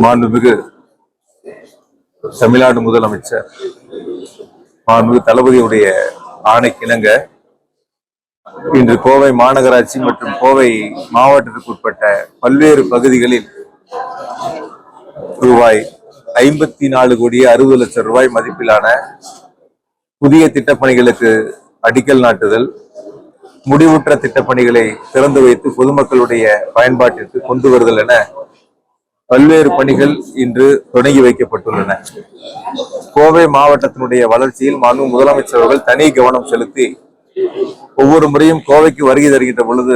மாண்புமிகு தமிழ்நாடு முதலமைச்சர் மாண்புமிகு தளபதியுடைய ஆணைக்கிணங்க இன்று கோவை மாநகராட்சி மற்றும் கோவை மாவட்டத்திற்குட்பட்ட பல்வேறு பகுதிகளில் ரூபாய் 54 கோடி 60 லட்சம் ரூபாய் மதிப்பிலான புதிய திட்டப்பணிகளுக்கு அடிக்கல் நாட்டுதல், முடிவுற்ற திட்டப்பணிகளை திறந்து வைத்து பொதுமக்களுடைய பயன்பாட்டிற்கு கொண்டு வருதல் என பல்வேறு பணிகள் இன்று தொடங்கி வைக்கப்பட்டுள்ளன. கோவை மாவட்டத்தினுடைய வளர்ச்சியில் மாண்பு முதலமைச்சர் அவர்கள் தனி கவனம் செலுத்தி ஒவ்வொரு முறையும் கோவைக்கு வருகை தருகின்ற பொழுது,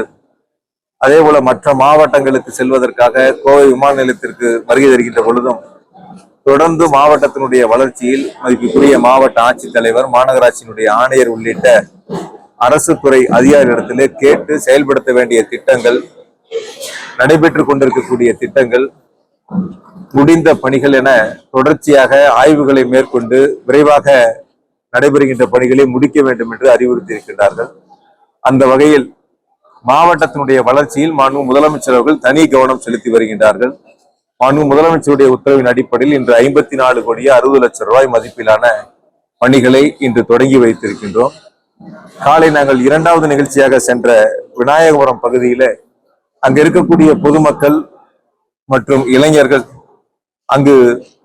அதே போல மற்ற மாவட்டங்களுக்கு செல்வதற்காக கோவை விமான நிலையத்திற்கு வருகை தருகின்ற பொழுதும் தொடர்ந்து மாவட்டத்தினுடைய வளர்ச்சியில் மதிப்புக்குரிய மாவட்ட ஆட்சித்தலைவர், மாநகராட்சியினுடைய ஆணையர் உள்ளிட்ட அரசு துறை அதிகாரிகளிடத்திலே கேட்டு செயல்படுத்த வேண்டிய திட்டங்கள், நடைபெற்றுக் கொண்டிருக்கக்கூடிய திட்டங்கள், முடிந்த பணிகள் என தொடர்ச்சியாக ஆய்வுகளை மேற்கொண்டு விரைவாக நடைபெறுகின்ற பணிகளை முடிக்க வேண்டும் என்று அறிவுறுத்தி இருக்கின்றார்கள். அந்த வகையில் மாவட்டத்தினுடைய வளர்ச்சியில் மாண்பு முதலமைச்சர் அவர்கள் தனி கவனம் செலுத்தி வருகின்றார்கள். மாண்பு முதலமைச்சருடைய உத்தரவின் அடிப்படையில் இன்று 54 கோடி 60 லட்சம் ரூபாய் மதிப்பிலான பணிகளை இன்று தொடங்கி வைத்திருக்கின்றோம். காலை நாங்கள் இரண்டாவது நிகழ்ச்சியாக சென்ற விநாயகபுரம் பகுதியில அங்க இருக்கக்கூடிய பொதுமக்கள் மற்றும் இளைஞர்கள் அங்கு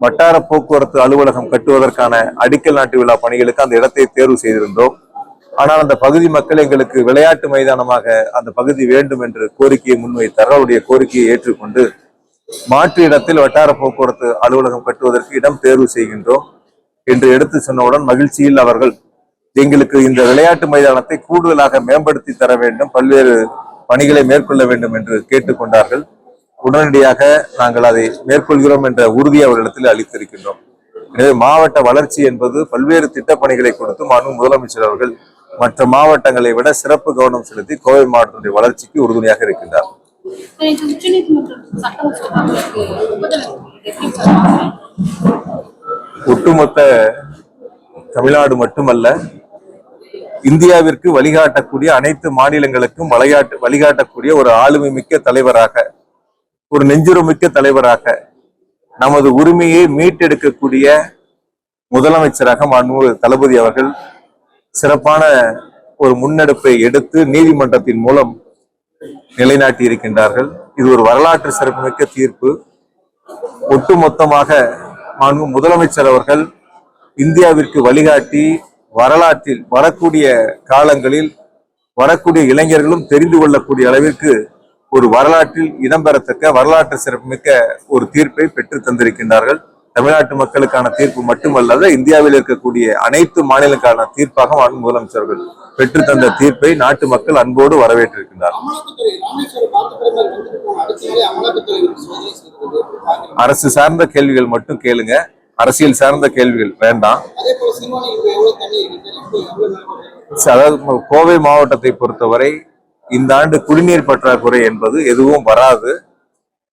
வட்டார போக்குவரத்து அலுவலகம் கட்டுவதற்கான அடிக்கல் நாட்டு விழா பணிகளுக்கு அந்த இடத்தை தேர்வு செய்திருந்தோம். ஆனால் அந்த பகுதி மக்கள் எங்களுக்கு விளையாட்டு மைதானமாக அந்த பகுதி வேண்டும் என்று கோரிக்கையை முன்வைத்தார். அவருடைய கோரிக்கையை ஏற்றுக்கொண்டு மாற்று இடத்தில் வட்டார போக்குவரத்து அலுவலகம் கட்டுவதற்கு இடம் தேர்வு செய்கின்றோம் என்று எடுத்து சொன்னவுடன் மகிழ்ச்சியில் அவர்கள் எங்களுக்கு இந்த விளையாட்டு மைதானத்தை கூடுதலாக மேம்படுத்தி தர வேண்டும், பல்வேறு பணிகளை மேற்கொள்ள வேண்டும் என்று கேட்டுக்கொண்டார்கள். உடனடியாக நாங்கள் அதை மேற்கொள்கிறோம் என்ற உறுதியை அவர்களிடத்தில் அளித்திருக்கின்றோம். எனவே மாவட்ட வளர்ச்சி என்பது பல்வேறு திட்டப்பணிகளை கொடுத்து மாண்பு முதலமைச்சர் அவர்கள் மற்ற மாவட்டங்களை விட சிறப்பு கவனம் செலுத்தி கோவை மாவட்டத்துடைய வளர்ச்சிக்கு உறுதுணையாக இருக்கின்றார். ஒட்டுமொத்த தமிழ்நாடு மட்டுமல்ல, இந்தியாவிற்கு வழிகாட்டக்கூடிய அனைத்து மாநிலங்களுக்கும் வழிகாட்டக்கூடிய ஒரு ஆளுமை மிக்க தலைவராக, ஒரு நெஞ்சுரமிக்க தலைவராக, நமது உரிமையை மீட்டெடுக்கக்கூடிய முதலமைச்சராக மாண்புமிகு தளபதி அவர்கள் சிறப்பான ஒரு முன்னெடுப்பை எடுத்து நீதிமன்றத்தின் மூலம் நிலைநாட்டி இருக்கின்றார்கள். இது ஒரு வரலாற்று சிறப்புமிக்க தீர்ப்பு. ஒட்டுமொத்தமாக மாண்பு முதலமைச்சர் அவர்கள் இந்தியாவிற்கு வழிகாட்டி வரலாற்றில் வரக்கூடிய காலங்களில் வரக்கூடிய இளைஞர்களும் தெரிந்து கொள்ளக்கூடிய அளவிற்கு ஒரு வரலாற்றில் இடம்பெறத்தக்க வரலாற்று சிறப்புமிக்க ஒரு தீர்ப்பை பெற்று தந்திருக்கின்றார்கள். தமிழ்நாட்டு மக்களுக்கான தீர்ப்பு மட்டுமல்லாத இந்தியாவில் இருக்கக்கூடிய அனைத்து மாநிலங்களுக்கான தீர்ப்பாக மாண்பு முதலமைச்சர்கள் பெற்று தந்த தீர்ப்பை நாட்டு மக்கள் அன்போடு வரவேற்றிருக்கின்றார்கள். அரசு சார்ந்த கேள்விகள் மட்டும் கேளுங்க, அரசியல் சார்ந்த கேள்விகள் வேண்டாம். அதாவது கோவை மாவட்டத்தை பொறுத்தவரை இந்த ஆண்டு குடிநீர் பற்றாக்குறை என்பது எதுவும் வராது.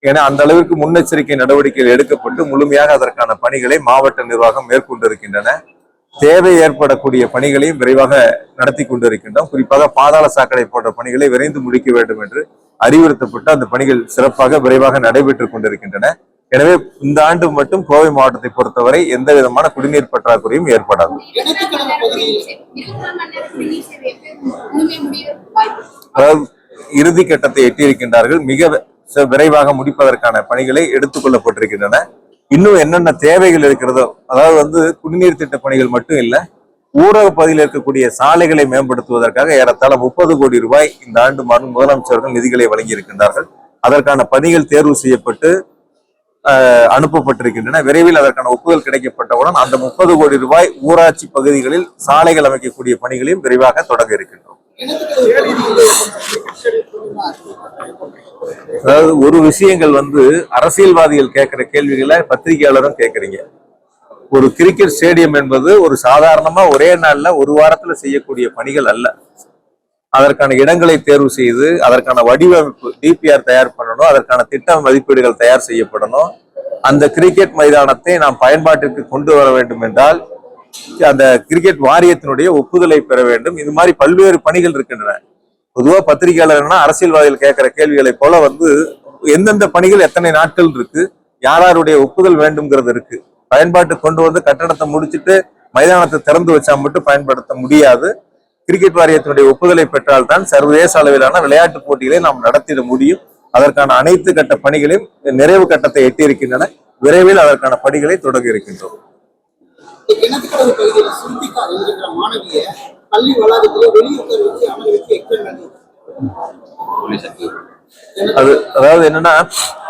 ஏன்னா அந்த அளவிற்கு முன்னெச்சரிக்கை நடவடிக்கைகள் எடுக்கப்பட்டு முழுமையாக அதற்கான பணிகளை மாவட்ட நிர்வாகம் மேற்கொண்டிருக்கின்றன. தேவை ஏற்படக்கூடிய பணிகளையும் விரைவாக நடத்தி கொண்டிருக்கின்றோம். குறிப்பாக பாதாள சாக்கடை போன்ற பணிகளை விரைந்து முடிக்க வேண்டும் என்று அறிவுறுத்தப்பட்டு அந்த பணிகள் சிறப்பாக விரைவாக நடைபெற்றுக் கொண்டிருக்கின்றன. எனவே இந்த ஆண்டு மட்டும் கோவை மாவட்டத்தை பொறுத்தவரை எந்த விதமான குடிநீர் பற்றாக்குறையும் ஏற்படாது. அதாவது இறுதி கட்டத்தை எட்டியிருக்கின்றார்கள். மிக விரைவாக முடிப்பதற்கான பணிகளை எடுத்துக் கொள்ளப்பட்டிருக்கின்றன. இன்னும் என்னென்ன தேவைகள் இருக்கிறதோ, அதாவது குடிநீர் திட்ட பணிகள் மட்டும் இல்ல, ஊரக பகுதியில் இருக்கக்கூடிய சாலைகளை மேம்படுத்துவதற்காக ஏறத்தாழ 30 கோடி ரூபாய் இந்த ஆண்டு முதலமைச்சர்கள் நிதிகளை வழங்கி இருக்கின்றார்கள். அதற்கான பணிகள் தேர்வு செய்யப்பட்டு அனுப்பப்பட்டிருக்கின்றன. விரைவில் அதற்கான ஒப்புதல் கிடைக்கப்பட்டவுடன் அந்த 30 கோடி ரூபாய் ஊராட்சி பகுதிகளில் சாலைகள் அமைக்கக்கூடிய பணிகளையும் விரைவாக தொடங்க இருக்கின்றோம். அதாவது ஒரு விஷயங்கள் அரசியல்வாதிகள் கேட்கிற கேள்விகளை பத்திரிகையாளரும் கேட்கறீங்க. ஒரு கிரிக்கெட் ஸ்டேடியம் என்பது ஒரு சாதாரணமா ஒரே நாள்ல ஒரு வாரத்துல செய்யக்கூடிய பணிகள் அல்ல. அதற்கான இடங்களை தேர்வு செய்து அதற்கான வடிவமைப்பு டிபிஆர் தயார் பண்ணணும், அதற்கான திட்ட மதிப்பீடுகள் தயார் செய்யப்படணும். அந்த கிரிக்கெட் மைதானத்தை நாம் பயன்பாட்டிற்கு கொண்டு வர வேண்டும் என்றால் அந்த கிரிக்கெட் வாரியத்தினுடைய ஒப்புதலை பெற வேண்டும். இது மாதிரி பல்வேறு பணிகள் இருக்கின்றன. பொதுவா பத்திரிகையாளர்னா அரசியல்வாதிகள் கேட்கிற கேள்விகளை போல எந்தெந்த பணிகள் எத்தனை நாட்கள் இருக்கு, யாருடைய ஒப்புதல் வேண்டும்ங்கிறது இருக்கு. பயன்பாட்டு கொண்டு வந்து கட்டடத்தை முடிச்சுட்டு மைதானத்தை திறந்து வச்சா மட்டும் பயன்படுத்த முடியாது. கிரிக்கெட் வாரியத்தினுடைய ஒப்புதலை பெற்றால்தான் சர்வதேச அளவிலான விளையாட்டு போட்டிகளை நாம் நடத்திட முடியும். அதற்கான அனைத்து கட்ட பணிகளையும் நிறைவு கட்டத்தை எட்டியிருக்கின்றன. விரைவில் அதற்கான பணிகளை தொடங்க இருக்கின்றோம். அதாவது என்னன்னா,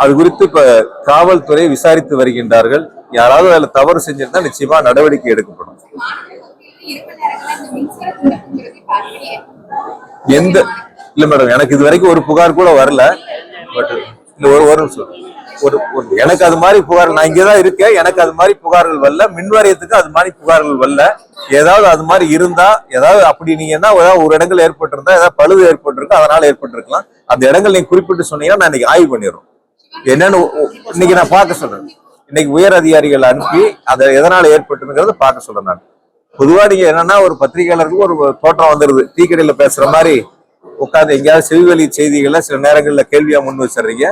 அது குறித்து இப்ப காவல்துறை விசாரித்து வருகின்றார்கள். யாராவது அதுல தவறு செஞ்சிருந்தா நிச்சயமா நடவடிக்கை எடுக்கப்படும். எந்த இல்ல மேடம், எனக்கு இது வரைக்கும் ஒரு புகார் கூட வரல. பட் எனக்கு அது மாதிரி புகார், நான் இங்கதான் இருக்கேன், எனக்கு அது மாதிரி புகார்கள் வரல. மின் வாரியத்துக்கு அது மாதிரி புகார்கள் வரல. ஏதாவது அது மாதிரி இருந்தா, ஏதாவது அப்படி நீங்க என்ன ஏதாவது ஒரு இடங்கள் ஏற்பட்டிருந்தா, ஏதாவது பழுது ஏற்பட்டிருக்கா, அதனால ஏற்பட்டிருக்கலாம். அந்த இடங்கள் நீங்க குறிப்பிட்டு சொன்னீங்கன்னா நான் இன்னைக்கு ஆய்வு பண்ணிடுறோம். என்னன்னு இன்னைக்கு நான் பார்க்க சொல்றேன். இன்னைக்கு உயர் அதிகாரிகள் அனுப்பி அதை எதனால ஏற்பட்டுங்கிறத பார்க்க சொல்றேன். நான் பொதுவா நீங்க என்னன்னா, ஒரு பத்திரிகையாளருக்கு ஒரு தோற்றம் வந்துருது, டீ கடையில பேசுற மாதிரி உட்காந்து எங்கேயாவது செவிவெளி செய்திகளை சில நேரங்கள்ல கேள்வியா முன் வச்சிடுறீங்க.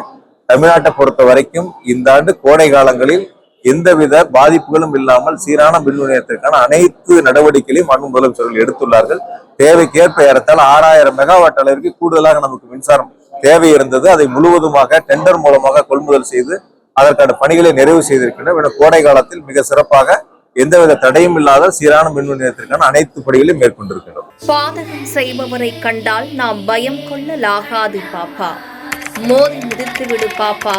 தமிழ்நாட்டை பொறுத்த வரைக்கும் இந்த ஆண்டு கோடை காலங்களில் எந்தவித பாதிப்புகளும் இல்லாமல் சீரான மின் விநியோகத்திற்கான அனைத்து நடவடிக்கைகளையும் மாண்பு முதலமைச்சர்கள் எடுத்துள்ளார்கள். தேவைக்கேற்ப ஏறத்தால் 6000 மெகாவாட் அளவிற்கு கூடுதலாக நமக்கு மின்சாரம் தேவை இருந்தது. அதை முழுவதுமாக டெண்டர் மூலமாக கொள்முதல் செய்து அதற்கான பணிகளை நிறைவு செய்திருக்கின்றன. கோடை காலத்தில் மிக சிறப்பாக எந்தவித தடையும் இல்லாத சீரான மின் விநியோகத்திற்கான அனைத்து பணிகளையும் மேற்கொண்டிருக்கிறோம். பாதகம் செய்பவரை கண்டால் நாம் பயம் கொள்ளலாகாது பாப்பா. மோதி மிதித்து விடு பாப்பா,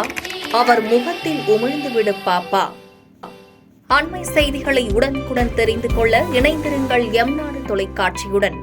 அவர் முகத்தில் உமிழ்ந்து விடு பாப்பா. அண்மை செய்திகளை உடனுக்குடன் தெரிந்து கொள்ள இணைந்திருங்கள் எம் நாடு தொலைக்காட்சியுடன்.